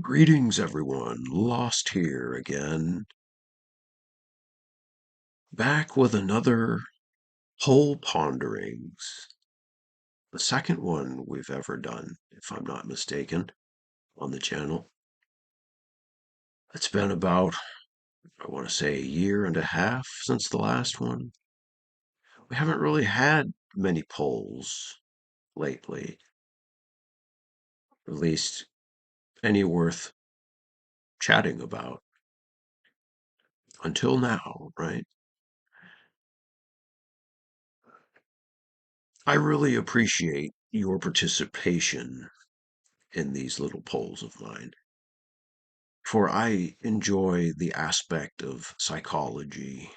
Greetings, everyone. Lost here again. Back with another Whole Ponderings. The second one we've ever done, if I'm not mistaken, on the channel. It's been about, I want to say, a year and a half since the last one. We haven't really had many polls lately, at least any worth chatting about until now, right? I really appreciate your participation in these little polls of mine. For I enjoy the aspect of psychology,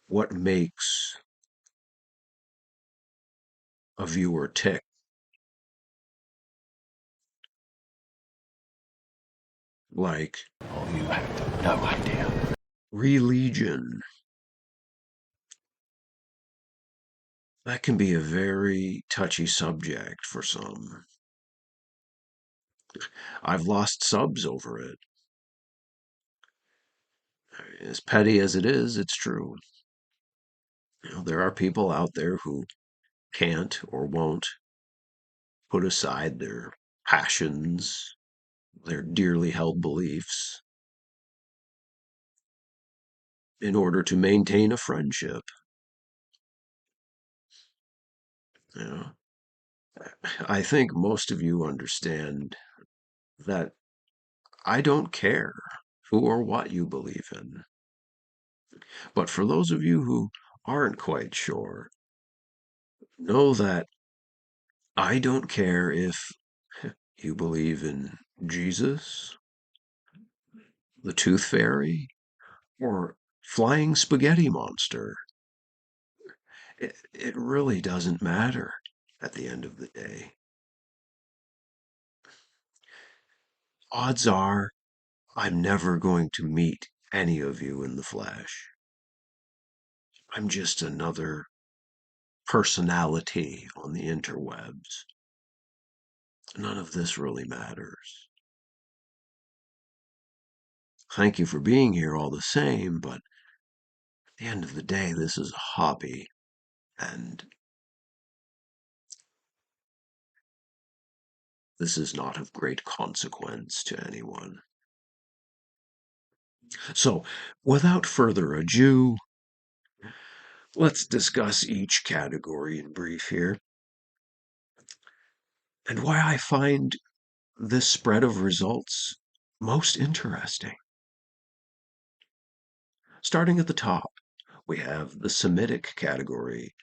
what makes a viewer tick, like Oh, you have no idea. religion. That can be a very touchy subject for some. I've lost subs over it. As petty as it is, it's true. There are people out there who can't or won't put aside their passions, their dearly held beliefs, in order to maintain a friendship. You know, I think most of you understand that I don't care who or what you believe in. But for those of you who aren't quite sure, know that I don't care if you believe in Jesus, the Tooth Fairy, or Flying Spaghetti Monster. It really doesn't matter at the end of the day. Odds are I'm never going to meet any of you in the flesh. I'm just another personality on the interwebs. None of this really matters. Thank you for being here all the same, but at the end of the day, this is a hobby, and this is not of great consequence to anyone. So, without further ado, let's discuss each category in brief here, and why I find this spread of results most interesting. Starting at the top, we have the Semitic category,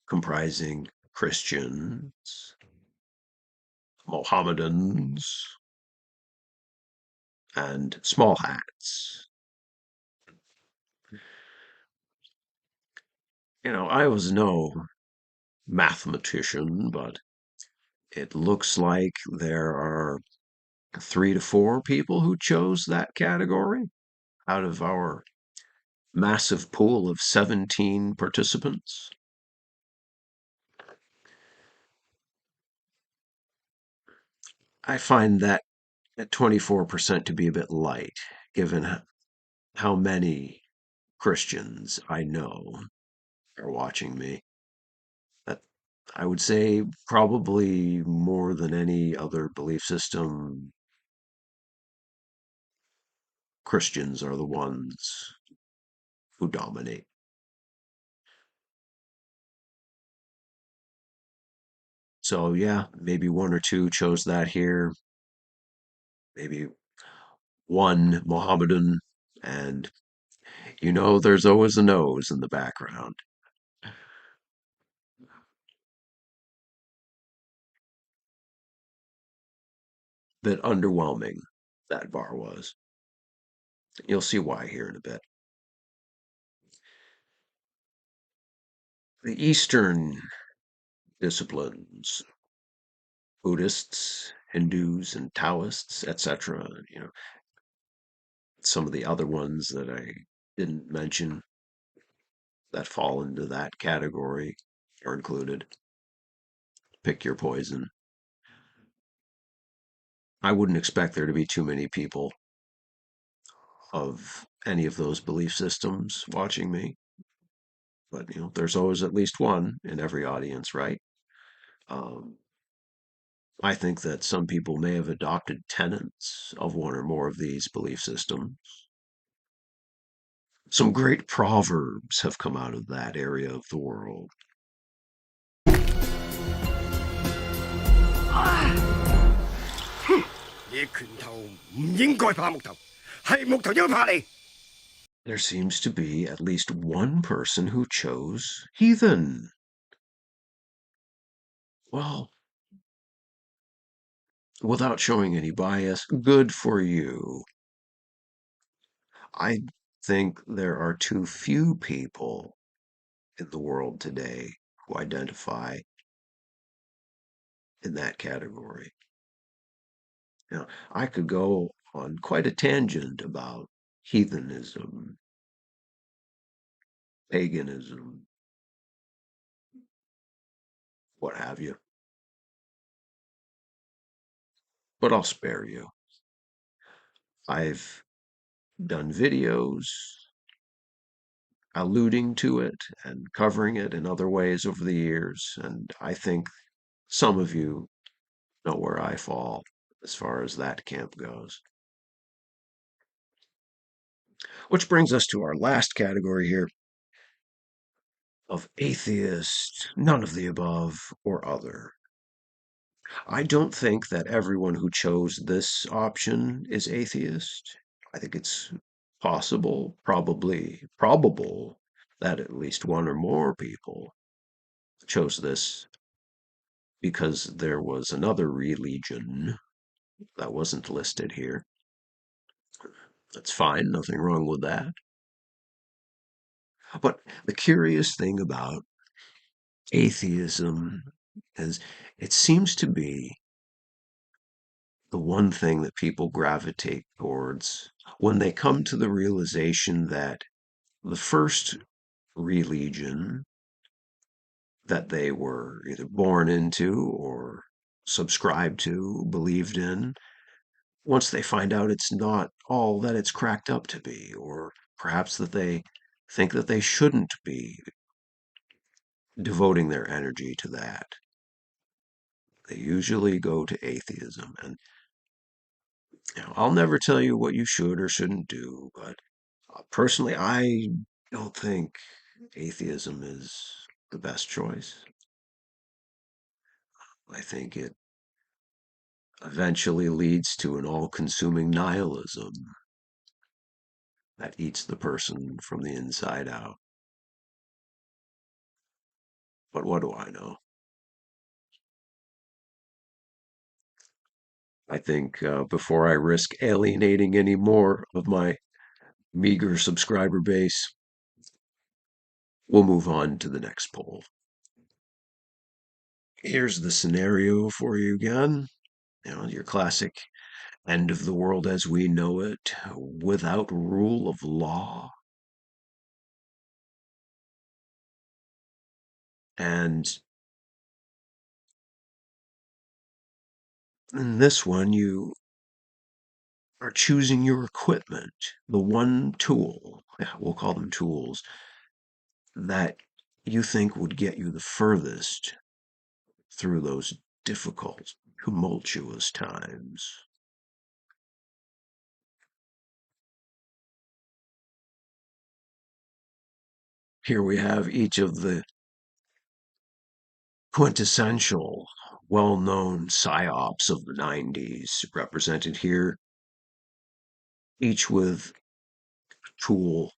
comprising Christians, Mohammedans, and small hats. I was no mathematician, but it looks like there are 3 to 4 people who chose that category out of our massive pool of 17 participants. I find that at 24% to be a bit light, given how many Christians I know are watching me. That I would say probably more than any other belief system, Christians are the ones who dominate. So yeah, maybe 1 or 2 chose that here, maybe one Mohammedan, and there's always a nose in the background. Bit underwhelming, that bar was. You'll see why here in a bit. The Eastern disciplines, Buddhists, Hindus, and Taoists, etc. Some of the other ones that I didn't mention that fall into that category are included. Pick your poison. I wouldn't expect there to be too many people of any of those belief systems watching me, but there's always at least one in every audience, right? Um, I think that some people may have adopted tenets of one or more of these belief systems. Some great proverbs have come out of that area of the world. 你拳頭唔應該怕木頭，係木頭應該怕你。There seems to be at least one person who chose heathen. Well, without showing any bias, good for you. I think there are too few people in the world today who identify in that category. Now, I could go on quite a tangent about heathenism, paganism, what have you, but I'll spare you. I've done videos alluding to it and covering it in other ways over the years, and I think some of you know where I fall as far as that camp goes. Which brings us to our last category here of atheist, none of the above, or other. I don't think that everyone who chose this option is atheist. I think it's possible, probably probable, that at least one or more people chose this because there was another religion that wasn't listed here. That's fine, nothing wrong with that. But the curious thing about atheism is it seems to be the one thing that people gravitate towards when they come to the realization that the first religion that they were either born into or subscribed to, believed in, once they find out it's not all that it's cracked up to be, or perhaps that they think that they shouldn't be devoting their energy to that, they usually go to atheism. And I'll never tell you what you should or shouldn't do, but personally, I don't think atheism is the best choice. I think it eventually leads to an all consuming nihilism that eats the person from the inside out. But what do I know? I think before I risk alienating any more of my meager subscriber base, we'll move on to the next poll. Here's the scenario for you again. Your classic end of the world as we know it, without rule of law. And in this one, you are choosing your equipment, the one tool, yeah, we'll call them tools, that you think would get you the furthest through those difficult, tumultuous times. Here we have each of the quintessential, well-known psyops of the 90s represented here, each with a tool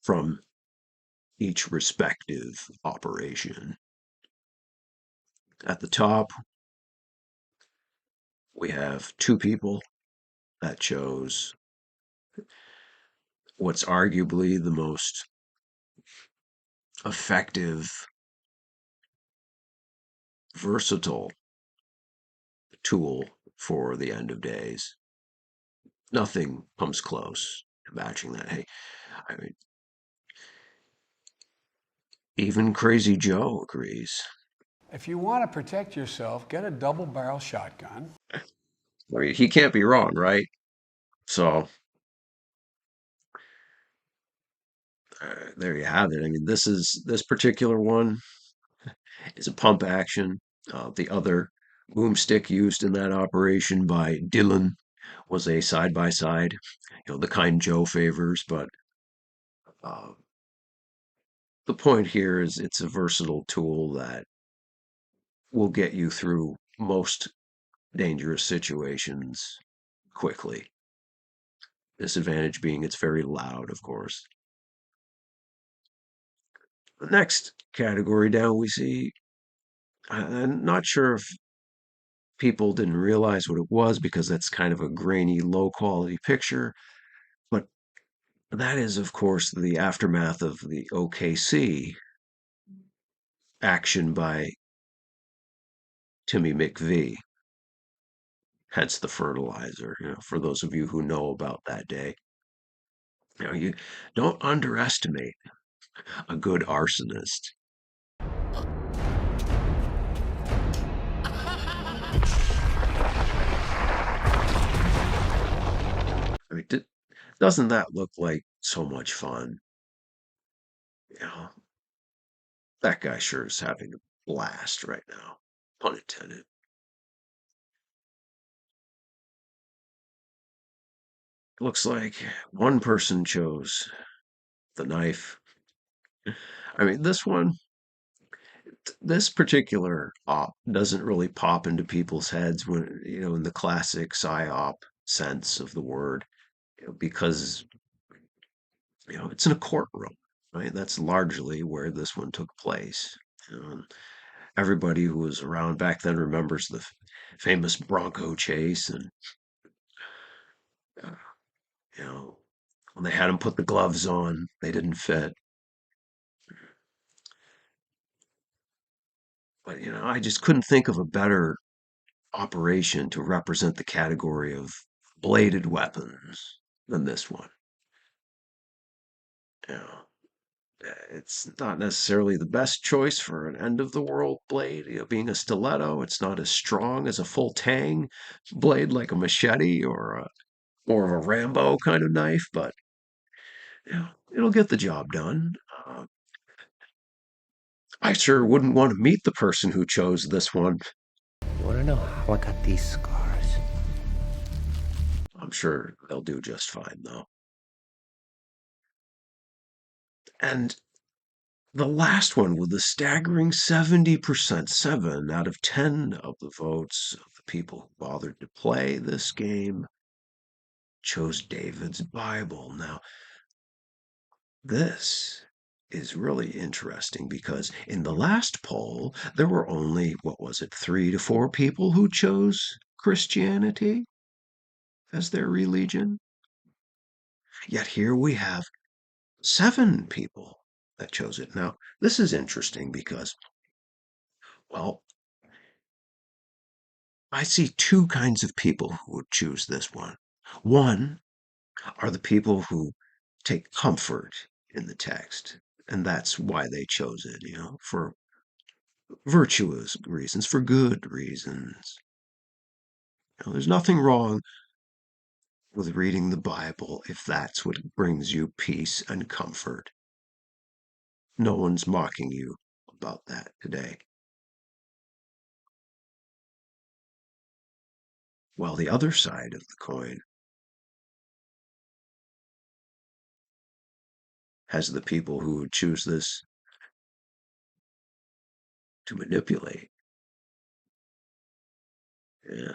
from each respective operation. At the top, we have two people that chose what's arguably the most effective, versatile tool for the end of days. Nothing comes close to matching that. Hey, I mean, even Crazy Joe agrees. If you want to protect yourself, get a double barrel shotgun. I mean, he can't be wrong, right? So there you have it. I mean, this particular one is a pump action. The other boomstick used in that operation by Dylan was a side by side, the kind Joe favors. But uh, the point here is it's a versatile tool that will get you through most dangerous situations quickly. Disadvantage being it's very loud, of course. The next category down we see, I'm not sure if people didn't realize what it was because that's kind of a grainy, low quality picture, but that is, of course, the aftermath of the OKC action by Timmy McVie, hence the fertilizer, for those of you who know about that day. You don't underestimate a good arsonist. I mean, doesn't that look like so much fun? You know, that guy sure is having a blast right now. Pun intended. Looks like one person chose the knife. I mean, this particular op doesn't really pop into people's heads when, in the classic psyop sense of the word, because, it's in a courtroom, right? That's largely where this one took place. And everybody who was around back then remembers the famous Bronco chase, and uh, you know when they had him put the gloves on, they didn't fit. But I just couldn't think of a better operation to represent the category of bladed weapons than this one. You know, it's not necessarily the best choice for an end of the world blade. Being a stiletto, it's not as strong as a full tang blade like a machete or more of a Rambo kind of knife, but it'll get the job done. I sure wouldn't want to meet the person who chose this one. You wanna know how I got these scars? I'm sure they'll do just fine, though. And the last one with a staggering 70%, 7 out of 10 of the votes of the people who bothered to play this game chose David's Bible. Now, this is really interesting because in the last poll, there were only, what was it, 3 to 4 people who chose Christianity as their religion. Yet here we have 7 people that chose it. Now, this is interesting because, well, I see 2 kinds of people who would choose this one. One are the people who take comfort in the text, and that's why they chose it, for virtuous reasons, for good reasons. There's nothing wrong with reading the Bible if that's what brings you peace and comfort. No one's mocking you about that today. While the other side of the coin has the people who would choose this to manipulate. Yeah.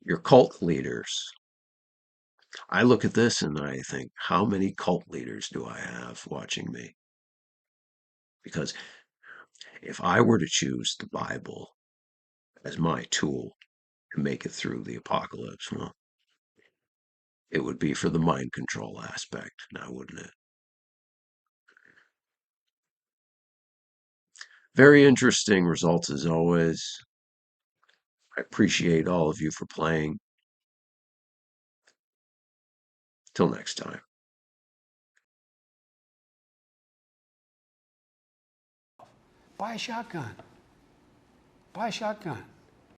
Your cult leaders. I look at this and I think, how many cult leaders do I have watching me? Because if I were to choose the Bible as my tool to make it through the apocalypse, well, it would be for the mind control aspect now, wouldn't it? Very interesting results as always. I appreciate all of you for playing. Till next time. Buy a shotgun. Buy a shotgun.